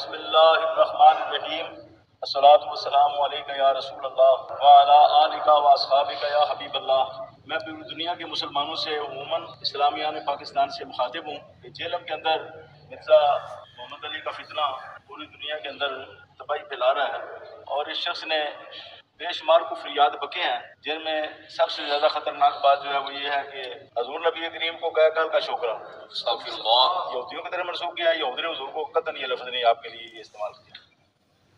بسم اللہ الرحمن الرحیم الصلاۃ والسلام علیک یا رسول اللہ وعلی آلک و اصحابک یا حبیب اللہ۔ میں پوری دنیا کے مسلمانوں سے عموماً اسلامیہ پاکستان سے مخاطب ہوں کہ جیلم کے اندر مرزا محمد علی کا فتنہ پوری دنیا کے اندر تباہی پھیلا رہا ہے، اور اس شخص نے بے شمار کفریات بکے ہیں، جن میں سب سے زیادہ خطرناک بات جو ہے وہ یہ ہے کہ حضور نبی کریم کو کہا کل کا شوکرا یہودیوں کی طرح منسوخ کیا ہے۔ یہود نے حضور کو قطعاً یہ لفظ نہیں آپ کے لیے یہ استعمال کیا،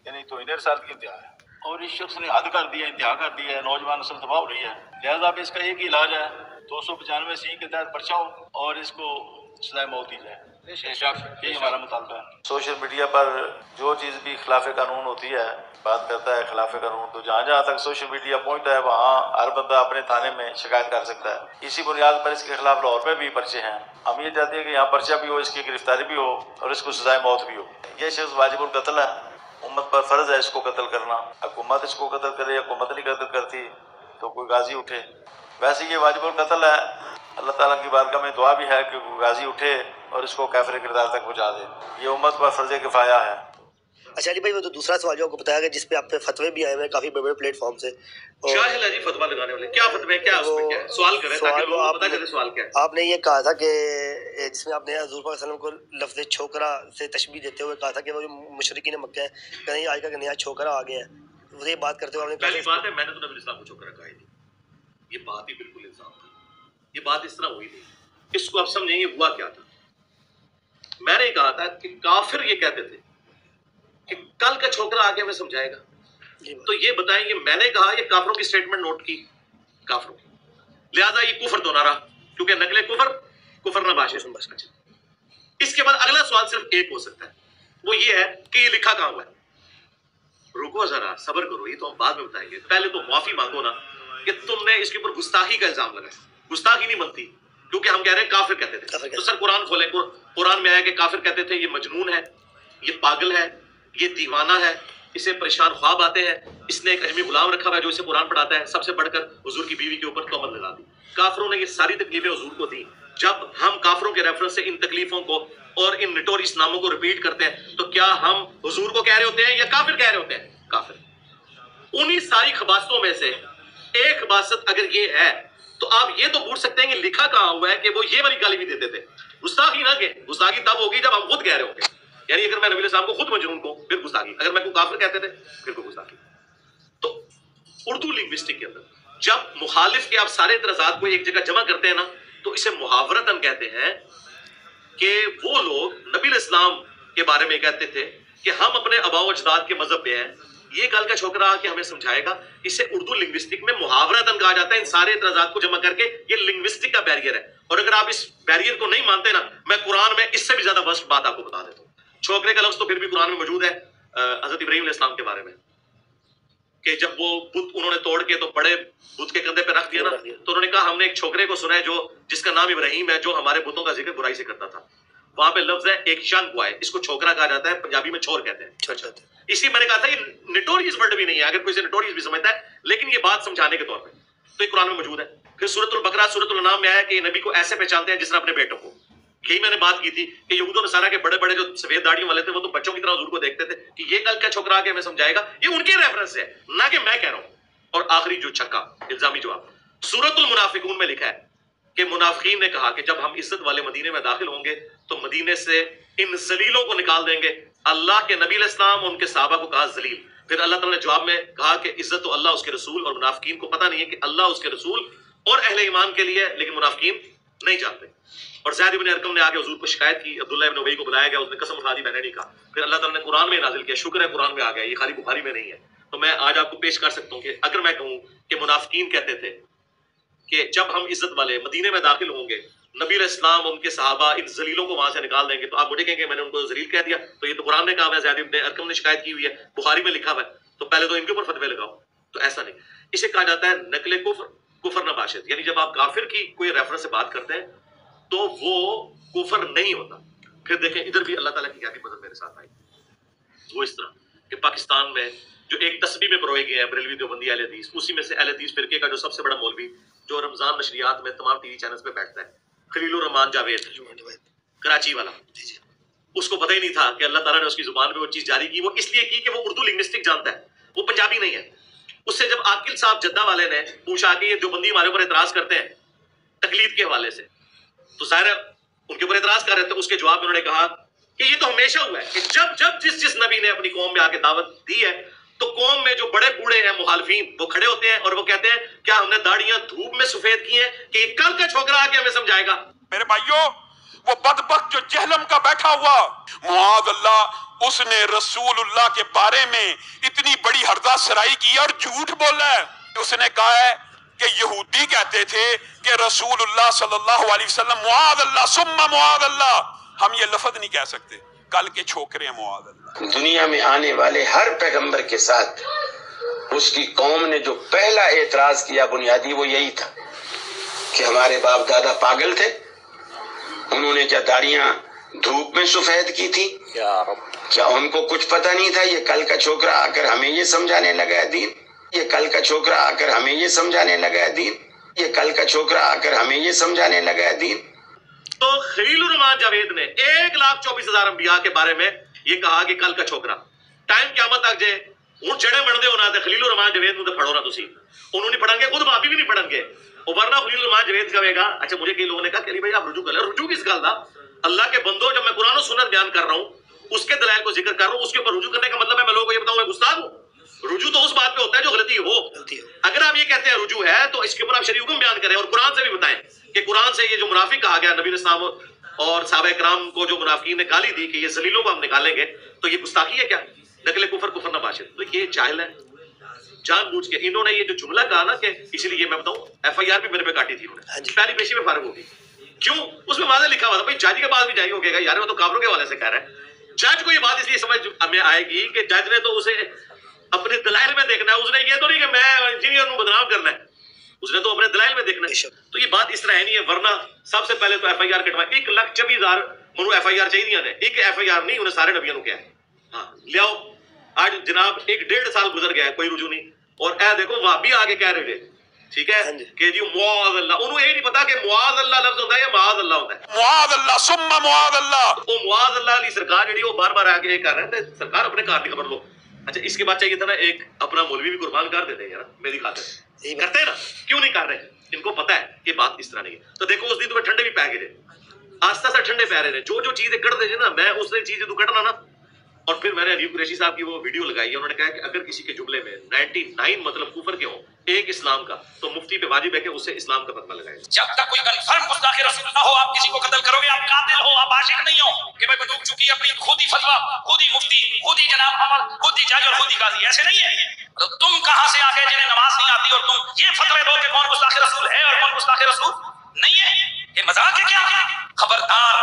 یعنی توہین رسالت کی انتہا ہے، اور اس شخص نے حد کر دیا، انتہا کر دیا ہے، نوجوان نسل تباہ ہو رہی ہے۔ لہٰذا اب اس کا ایک ہی علاج ہے، 295 کے تحت پرچہ ہو اور اس کو سزائے موت دی جائے۔ یہی ہمارا مطالبہ ہے۔ سوشل میڈیا پر جو چیز بھی خلاف قانون ہوتی ہے، بات کرتا ہے خلاف قانون، تو جہاں جہاں تک سوشل میڈیا پہنچتا ہے وہاں ہر بندہ اپنے تھانے میں شکایت کر سکتا ہے۔ اسی بنیاد پر اس کے خلاف لاہور میں بھی پرچے ہیں۔ ہم یہ چاہتے ہیں کہ یہاں پرچہ بھی ہو، اس کی گرفتاری بھی ہو اور اس کو سزائے موت بھی ہو۔ یہ شخص واجب القتل ہے، امت پر فرض ہے اس کو قتل کرنا۔ حکومت اس کو قتل کرے، حکومت نہیں قتل کرتی تو کوئی غازی اٹھے۔ ویسے یہ واجب القتل ہے، اللہ تعالیٰ کی بارگاہ میں دعا بھی ہے کہ کوئی غازی اٹھے اور اس کو کافر کردار تک پہنچا دے۔ یہ امت پر فرض کفایہ ہے۔ اچھا علی بھائی، وہ تو دوسرا سوال جو آپ کو بتایا گیا جس پہ آپ پہ فتوے بھی آئے ہوئے ہیں کافی بڑے بڑے پلیٹ فارم سے، شاہل ہے جی فتوا لگانے والے، کیا فتوے، کیا اس میں کیا ہے؟ سوال کریں تاکہ لوگوں کو پتہ چلے سوال کیا ہے۔ آپ نے یہ کہا تھا کہ جس میں آپ نے حضور پاک صلی اللہ علیہ وسلم کو لفظ چھوکرا سے تشبیہ دیتے ہوئے کہا تھا کہ وہ جو مشرکین مکہ ہے کہ نہیں آج کا کہ نیا چھوکرا آ گیا ہے، وہ یہ بات کرتے ہوئے آپ نے پہلی بات ہے میں نے تو نبی اسلام کو چھوکرا کہا ہی نہیں، یہ بات ہی بالکل الزام تھی، یہ بات اس طرح ہوئی نہیں۔ اس کو اب سمجھیں یہ ہوا کیا تھا۔ میں نے کہا تھا کہ کافر یہ کہتے تھے کہ کل کا چھوکرا آگے ہمیں سمجھائے گا، تو یہ بتائیں کہ میں نے کہا یہ کافروں کی سٹیٹمنٹ نوٹ کی، کافروں کی، لہذا یہ کفر تو نہ رہا کیونکہ نقل کفر نہ باشے۔ اس کے بعد اگلا سوال صرف ایک ہو سکتا ہے، وہ یہ ہے کہ یہ لکھا کہاں ہوا ہے؟ رکو ذرا، صبر کرو، یہ تو ہم بعد میں بتائیں گے، پہلے تو معافی مانگو نا کہ تم نے اس کے اوپر گستاخی کا الزام لگایا۔ گستاخی نہیں بنتی کیونکہ ہم کہہ رہے ہیں کافر کہتے تھے، تو سر قرآن کھولیں، قرآن میں آیا کہ کافر کہتے تھے یہ مجنون ہے، یہ پاگل ہے، یہ دیوانہ ہے، اسے پریشان خواب آتے ہیں، اس نے ایک اجمی غلام رکھا ہوا ہے جو اسے قرآن پڑھاتا ہے، سب سے بڑھ کر حضور کی بیوی کے اوپر تہمت لگا دی۔ کافروں نے یہ ساری تکلیفیں حضور کو دی۔ جب ہم کافروں کے ریفرنس سے ان تکلیفوں کو اور ان نٹوریس ناموں کو ریپیٹ کرتے ہیں تو کیا ہم حضور کو کہہ رہے ہوتے ہیں یا کافر کہہ رہے ہوتے ہیں؟ کافر۔ انہی ساری خباستوں میں سے ایک خباست اگر یہ ہے تو آپ یہ تو پوچھ سکتے ہیں کہ لکھا کہاں ہوا ہے کہ وہ یہ والی گالی بھی دیتے تھے۔ گستاخی نہ کہ گستاخی تب ہوگی جب ہم خود کہہ رہے ہوں گے، یعنی اگر میں نبی صاحب کو خود مجنون کو پھر گستاخی، اگر میں کو کافر کہتے تھے پھر کو گستاخی۔ تو اردو لنگوسٹک کے اندر جب مخالف کے آپ سارے اعتراضات کو ایک جگہ جمع کرتے ہیں نا تو اسے محاورتاً کہتے ہیں کہ وہ لوگ نبی الاسلام کے بارے میں کہتے تھے کہ ہم اپنے آباء و اجداد کے مذہب پہ ہیں، یہ کل کا چھوکرا آ کے ہمیں سمجھائے گا۔ اسے اردو لنگوسٹک میں محاورتاً کہا جاتا ہے، ان سارے اعتراضات کو جمع کر کے یہ لنگوسٹک کا بیریئر ہے۔ اور اگر آپ اس بیریئر کو نہیں مانتے نا، میں قرآن میں اس سے بھی زیادہ ورسٹ بات آپ کو بتا دیتا ہوں۔ چھوکرے کا لفظ تو پھر بھی قرآن میں موجود ہے، حضرت ابراہیم علیہ السلام کے بارے میں، کہ جب وہ بت انہوں نے توڑ کے تو بڑے بت کے کندھے پہ رکھ دیا نا، تو انہوں نے کہا ہم نے ایک چھوکرے کو سنا ہے جو جس کا نام ابراہیم ہے، جو ہمارے بتوں کا ذکر برائی سے کرتا تھا۔ وہاں پہ لفظ ہے ایک شان ہوا ہے، اس کو چھوکرا کہا جاتا ہے، پنجابی میں چھور کہتے ہیں۔ اسی میں نے کہا تھا یہ نٹوریس ورڈ بھی نہیں ہے، اگر کوئی سے نٹوریس بھی سمجھتا ہے، لیکن یہ بات سمجھانے کے طور پہ تو یہ قرآن میں موجود ہے۔ پھر سورۃ البقرہ سورۃ الانعام میں آیا کہ یہ نبی کو ایسے پہچانتے ہیں جس نے اپنے بیٹوں کو، یہی میں نے بات کی تھی کہ یہود و نصارہ کے بڑے بڑے جو سفید داڑھی والے تھے وہ تو بچوں کی طرح حضور کو دیکھتے تھے کہ یہ کل کا چھوکرا کے ہمیں سمجھائے گا، یہ ان کے ریفرنس ہے نہ کہ میں کہہ رہا ہوں۔ اور آخری جو چھکا الزامی جواب، سورۃ المنافقون میں لکھا ہے کہ منافقین نے کہا کہ جب ہم عزت والے مدینے میں داخل ہوں گے تو مدینے سے ان ذلیلوں کو نکال دیں گے۔ اللہ کے نبی علیہ السلام ان کے صحابہ کو کہا ذلیل، پھر اللہ تعالیٰ نے جواب میں کہا کہ عزت تو اللہ اس کے رسول، اور منافقین کو پتہ نہیں ہے کہ اللہ اس کے رسول اور اہل ایمان کے لیے، لیکن منافقین نہیں جانتے۔ اور زید بن ارقم نے آگے حضور کو شکایت کی، عبداللہ ابن ابی کو بلایا گیا، اس نے قسم اٹھا دی میں نے نہیں کہا۔ پھر اللہ تعالیٰ نے قرآن میں نازل کیا، شکر ہے قرآن میں آ گیا، یہ خالی بخاری میں نہیں ہے۔ تو میں آج آپ کو پیش کر سکتا ہوں کہ اگر میں کہوں کہ منافقین کہتے تھے کہ جب ہم عزت والے مدینے میں داخل ہوں گے، نبی علیہ السلام ان کے صحابہ ان ذلیلوں کو وہاں سے نکال دیں گے، تو آپ مجھے کہیں گے میں نے ان کو ذلیل کہہ دیا، تو یہ تو قرآن نے کہا ہوا ہے، زید بن ارقم نے شکایت کی ہوئی ہے، بخاری میں لکھا ہوا ہے، تو پہلے تو ان کے اوپر فتوے لگاؤ۔ تو ایسا نہیں، اسے کہا جاتا ہے نقل کفر نہ باشد، یعنی جب آپ کافر کی کوئی ریفرنس سے بات کرتے ہیں تو وہ کفر نہیں ہوتا۔ پھر دیکھیں ادھر بھی اللہ تعالیٰ کی کیا مدد میرے ساتھ آئی، وہ اس طرح کہ پاکستان میں جو ایک تسبیح میں پروئے گئے ہیں بریلوی دیوبندی اہل حدیث، اسی میں سے اہل حدیث فرقے کا جو سب سے بڑا مولوی جو رمضان نشریات میں تمام ٹی وی چینلز پہ بیٹھتا ہے، خلیل الرحمان جاوید کراچی والا، उसको पता ही नहीं था कि अल्लाह ताला ने उसकी जुबान पे वो चीज जारी की। वो इसलिए की कि वो उर्दू लिंग्विस्टिक जानता है, वो पंजाबी नहीं है। उससे जब आकिल साहब जद्दा वाले ने पूछा कि ये देवबंदी हमारे ऊपर एतराज करते हैं तकलीद के हवाले से, तो जाहिर है उनके ऊपर एतराज कर रहे थे। उसके जवाब में उन्होंने कहा कि ये तो हमेशा हुआ है कि जब जब जिस नबी ने अपनी कौम में आके दावत दी है तो कौम में जो बड़े बूढ़े हैं मुखालफीन, वो खड़े होते हैं और वो कहते हैं क्या हमने दाढ़ियां धूप में सफेद की हैं कि ये कल का छोकरा आके हमें समझाएगा। मेरे भाइयों, वो बदबख्त जो जहलम का बैठा हुआ मुआद अल्लाह, उसने रसूलुल्लाह के बारे में इतनी बड़ी हरदा सराई की और झूठ बोला है। उसने कहा है कि यहूदी कहते थे कि रसूलुल्लाह सल्लल्लाहु अलैहि वसल्लम मुआद अल्लाह सुम्मा मुआद अल्लाह, हम ये लफ्ज नहीं कह सकते, कल के छोकरे हैं मुआद अल्लाह। दुनिया में आने वाले हर पैगंबर के साथ उसकी कौम ने जो पहला एतराज किया बुनियादी वो यही था कि हमारे बाप दादा पागल थे, उन्होंने क्या दाढ़ियां धूप में सफेद की थी, क्या उनको कुछ पता नहीं था। ये कल का छोकरा आकर हमें ये समझाने लगा है दीन, ये कल का छोकरा आकर हमें ये समझाने लगा है दीन, ये कल का छोकरा आकर हमें ये समझाने लगा है दीन। तो खलीलुर रहमान जावेद ने 1,24,000 अंबिया के बारे में ये कहा कि कल का छोकरा टाइम क़यामत तक जे हूं जड़े बनदे होना ते खलीलुर रहमान जावेद नु ते फड़ो ना तुसी, उन्होंने नहीं पढ़ांगे, खुद भाभी भी नहीं पढ़ांगे, और वरना खलीलुर रहमान जावेद कहेगा। अच्छा, मुझे कई लोगों ने कहा कि अली भाई आप रुजू कर ले, रुजू किस गल दा? अल्लाह के बंदो, जब मैं कुरान और सुन्नत बयान कर रहा हूं, उसके दलाइल को जिक्र कर रहा हूं, उसके ऊपर रुजू करने का मतलब है मैं लोगों को ये बताऊं मैं गुस्ताख हूं? रुजू तो उस बात पे होता है जो गलती हो। अगर आप ये कहते हैं रुजू है तो इसके ऊपर आप शरीय हुक्म बयान करें और कुरान से भी बताएं कि कुरान से ये जो मुनाफिक कहा गया नबी इस्लाम और साहबा इकराम को, जो मुनाफिकीन ने गाली दी कि ये जलीलों को हम निकालेंगे, तो ये गुस्ताखी है क्या? नकले कुफर कुफर ना बाशिद। तो ये जाहिल है, जानबूझ के इन्होंने ये जो जुमला कहा ना कि इसीलिए मैं बताऊं FIR भी मेरे पे काटी थी उन्होंने, पहली पेशी में फारिग होगी। क्यों? उसमें वाज़ेह लिखा हुआ था भाई जज के पास भी जाएगी, होगा यार वो तो काफिरों के हवाले से कह रहा है। जज को ये बात इसलिए समझ में आएगी कि जज ने तो उसे अपने दलाइल में देखना है, उसने ये तो नहीं कि मैं इंजीनियर को बदनाम करना है, उसने तो अपने दलाइल में देखना है। तो ये बात इस तरह है नहीं है, वरना सबसे पहले तो FIR कटवा 1,24,000 मनु FIR चाहिए ने, एक FIR नहीं, उन्हें सारे नबियों को क्या है। हाँ ले आओ, आज जनाब 1-1.5 साल गुजर गया है, कोई रुजू नहीं, और ए देखो वहां भी आगे कह रहे थे, ठीक है कि जी मुआद अल्लाह, उन्हें ये नहीं पता कि मुआद अल्लाह लफ्ज होता है या मुआद अल्लाह होता है। मुआद अल्लाह सुम्मा मुआद अल्लाह, वो मुआद अल्लाह की सरकार जी वो बार-बार आके ये कर रहे थे, सरकार अपने कार की खबर लो। अच्छा, इसके बाद चाहिए था ना एक अपना मौलवी भी कुर्बान कर देते हैं यार मेरी खातिर, करते हैं ना, क्यों नहीं कर रहे? इनको पता है कि बात इस तरह नहीं है। तो देखो उस दिन तुम्हें ठंडे भी पै गए, आस्ता सा ठंडे पै रहे थे, जो जो चीजें कर दे ना, मैं उसने चीजें तू कटना ना। और फिर मैंने अली कुरैशी साहब की वो वीडियो लगाई है, उन्होंने कहा कि अगर किसी के जुमले में 99 मतलब कुफर के हो, एक इस्लाम का, तो मुफ्ती पे वाजिब है कि उससे इस्लाम का फतवा लगाए। जब तक कोई कंफर्म गुस्ताखे रसूल ना हो, आप किसी को कत्ल करोगे, आप कातिल हो, आप आशिक नहीं हो कि भाई बंदूक चुकी अपनी खुद ही फतवा, खुद ही मुफ्ती, खुद ही जनाब अमल, खुद ही जज और खुद ही काजी, ऐसे नहीं है। तो तुम कहां से आके जिन्हें नमाज नहीं आती और तुम ये फतवे दो कि कौन गुस्ताखे रसूल है और कौन गुस्ताखे रसूल नहीं है? ये मजाक है क्या? खबरदार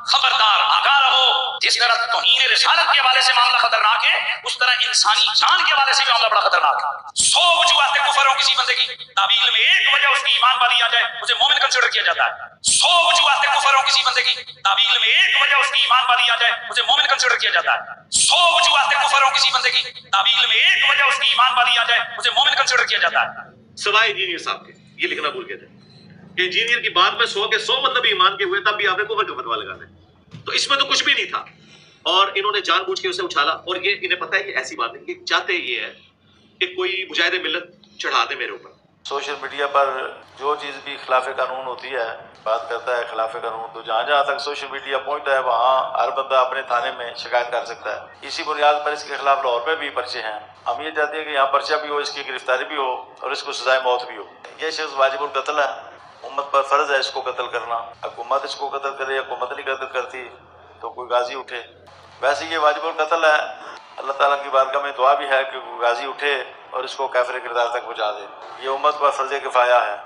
खबरदार, आगाह रहो। जिस तरह तौहीन रिसालत के हवाले से मामला खतरनाक है, उस तरह इंसानी जान के हवाले से भी मामला बड़ा खतरनाक है। 100 वजूहात कुफर हो किसी बंदे की, तावील में एक वजह उसकी ईमान वाली आ जाए, उसे मोमिन कंसीडर किया जाता है। 100 वजूहात कुफर हो किसी बंदे की, तावील में एक वजह उसकी ईमान वाली आ जाए, उसे मोमिन कंसीडर किया जाता है। 100 वजूहात कुफर हो किसी बंदे की, तावील में एक वजह उसकी ईमान वाली आ जाए, उसे मोमिन कंसीडर किया जाता है। सवाए इंजीनियर साहब के ये लिखना भूल गए थे कि इंजीनियर की बात में 100 के 100 मतलब ईमान के हुए, तब भी आपने कुफर का फतवा लगा दे, तो इसमें तो कुछ भी नहीं था। और इन्होंने जानबूझ के उसे उछाला, और ये इन्हें पता है कि ऐसी बात है कि चाहते ये है कि कोई मुजाहिद मिल्लत चढ़ा दे मेरे ऊपर। सोशल मीडिया पर जो चीज़ भी खिलाफ कानून होती है, बात करता है खिलाफ कानून, तो जहाँ जहाँ तक सोशल मीडिया पहुँचता है वहाँ हर बंदा अपने थाने में शिकायत कर सकता है। इसी बुनियाद पर इसके खिलाफ लाहौर में भी पर्चे हैं। हम ये चाहते हैं कि यहाँ पर्चा भी हो, इसकी गिरफ्तारी भी हो और इसको सजाए मौत भी हो। ये शख्स वाजिबुल कत्ल है, उम्मत पर फर्ज है इसको कत्ल करना। हुकूमत इसको कत्ल करे, हुकूमत नहीं कत्ल करती तो कोई गाजी उठे। वैसे ये वाजिबुल कत्ल है, अल्लाह ताला की बारगाह में दुआ भी है कि कोई गाजी उठे और इसको काफिर किरदार तक पहुँचा दे। ये उम्मत पर फर्ज किफाया है।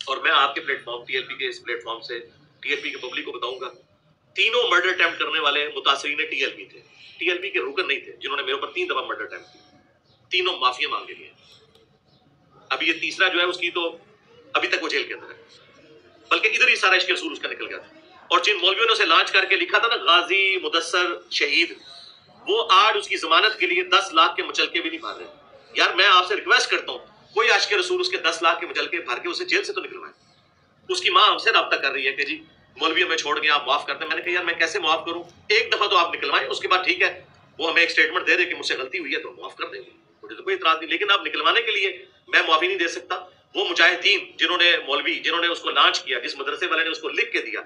और मैं आपके प्लेटफॉर्म TLP के इस प्लेटफॉर्म से TLP के पब्लिक को बताऊंगा, तीनों मर्डर अटेम्प्ट करने वाले मुतासरीन TLP थे, TLP के रुकन नहीं थे, जिन्होंने मेरे ऊपर 3 दफा मर्डर अटेम्प्ट किया। तीनों माफिया मांग लिए। अभी ये तीसरा जो है उसकी तो अभी तक वो जेल के अंदर है, बल्कि इधर ही सारा इश्क रसूल उसका निकल गया था। और जिन मौलवियों ने उसे लॉन्च करके लिखा था ना गाजी मुदस्सर शहीद, वो आज उसकी जमानत के लिए 10 लाख के मुचलके भी नहीं मार रहे। यार मैं आपसे रिक्वेस्ट करता हूँ, कोई आशिक रसूल उसके 10 लाख के मुचलके भर के उसे जेल से तो निकलवाए। उसकी माँ हमसे राब्ता कर रही है कि जी मौलवी हमें छोड़ गए, आप माफ करते हैं। मैंने कहा यार मैं कैसे माफ करूं, एक दफा तो आप निकलवाएं, उसके बाद ठीक है वो हमें एक स्टेटमेंट दे दे कि मुझसे गलती हुई है तो माफ कर देंगे, मुझे तो कोई इतराज नहीं, लेकिन आप निकलवाने के लिए मैं माफी नहीं दे सकता। वो मुजाहिदीन जिन्होंने मौलवी जिन्होंने उसको लॉन्च किया, जिस मदरसे वाले ने उसको लिख के दिया,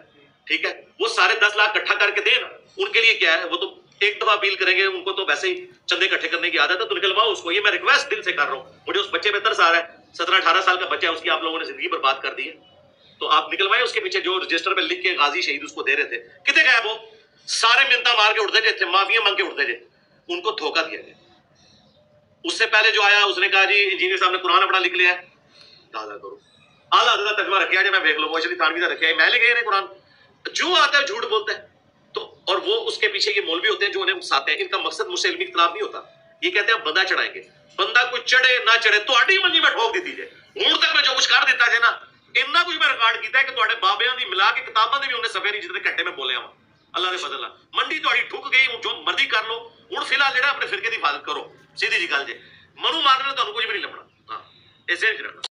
ठीक है, वो सारे 10 लाख इकट्ठा करके देना, उनके लिए क्या है, वो तो एक दफा अपील करेंगे, उनको तो वैसे ही चंदे इकट्ठे करने की आदत है, तो निकलवाओ उसको। ये मैं रिक्वेस्ट दिल से कर रहा हूँ, मुझे उस बच्चे पे तरस आ रहा है, 17-18 साल का बच्चा है, उसकी आप लोगों ने जिंदगी बर्बाद कर दी है, तो आप निकलवाएं उसके पीछे जो रजिस्टर पे लिख के गाजी शहीद उसको दे रहे थे, कितने गए वो सारे मिन्नता मार के उठते थे, माफिया मांग के उठते थे, उनको धोखा दिया गया। उससे पहले जो आया उसने कहा जी इंजीनियर साहब ने कुरान अपना लिख लिया है, दादा करो आला हज़रत तर्जुमा रखा है, मैं देख लो मोशली थानवी का रखा है, मैं लिखे कुरान, जो आता है झूठ बोलता है। तो और वो उसके पीछे ये मौलवी होते हैं जो उन्हें उकसाते हैं, इनका मकसद मुझसे इल्मी इख्तिलाफ नहीं होता, ये कहते हैं बंदा चढ़ाएंगे, बंदा कोई चढ़े ना चढ़े तो आडी मंजी में ठोक दी जाए, हूं तक मैं जो कुछ कर दिता है ना, इन्ना कुछ मैं रिकॉर्ड किया है कि तुहाडे बाबियां दी मिला के किताबां दे भी उन्हें सफे नहीं जितने घंटे में बोलिया वा, अल्लाह दे फजल नाल मंडी तुहाडी ठुक गई, जो मर्जी कर लो, हुण फिलहाल जेड़ा अपने फिरके दी हिफाजत करो, सीधी जी गल जे, मनु मारने तुहानू कुछ भी नहीं लभना, हां ऐसे नहीं रखना।